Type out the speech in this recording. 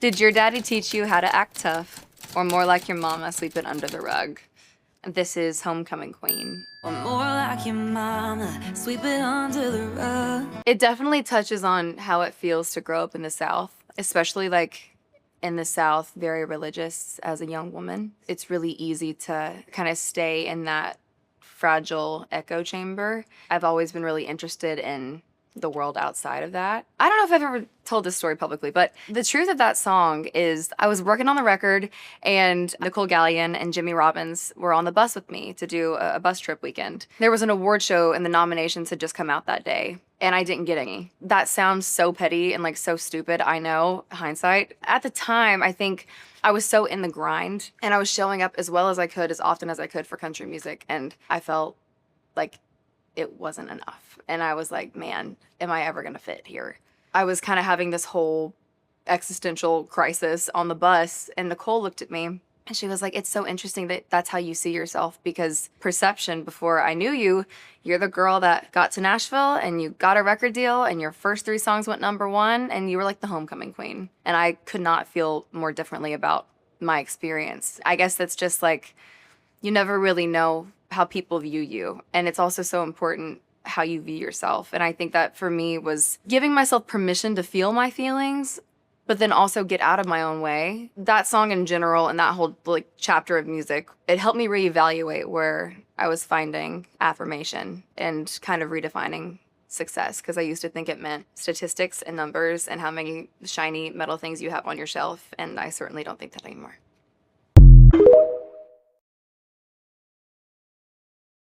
Did your daddy teach you how to act tough? Or more like your mama, sweeping under the rug? This is Homecoming Queen. Or more like your mama, sweep it under the rug. It definitely touches on how it feels to grow up in the South, especially like in the South, very religious as a young woman. It's really easy to kind of stay in that fragile echo chamber. I've always been really interested in the world outside of that. I don't know if I've ever told this story publicly, but the truth of that song is I was working on the record and Nicole Gallion and Jimmy Robbins were on the bus with me to do a bus trip weekend. There was an award show and the nominations had just come out that day and I didn't get any. That sounds so petty and like so stupid, I know, hindsight. At the time, I think I was so in the grind and I was showing up as well as I could, as often as I could for country music, and I felt like it wasn't enough. And I was like, man, am I ever gonna fit here? I was kind of having this whole existential crisis on the bus, and Nicole looked at me and she was like, it's so interesting that that's how you see yourself, because perception, before I knew you, you're the girl that got to Nashville and you got a record deal and your first 3 songs went #1 and you were like the homecoming queen. And I could not feel more differently about my experience. I guess that's just like, you never really know how people view you. And it's also so important how you view yourself. And I think that for me was giving myself permission to feel my feelings, but then also get out of my own way. That song in general and that whole like chapter of music, it helped me reevaluate where I was finding affirmation and kind of redefining success, because I used to think it meant statistics and numbers and how many shiny metal things you have on your shelf, and I certainly don't think that anymore.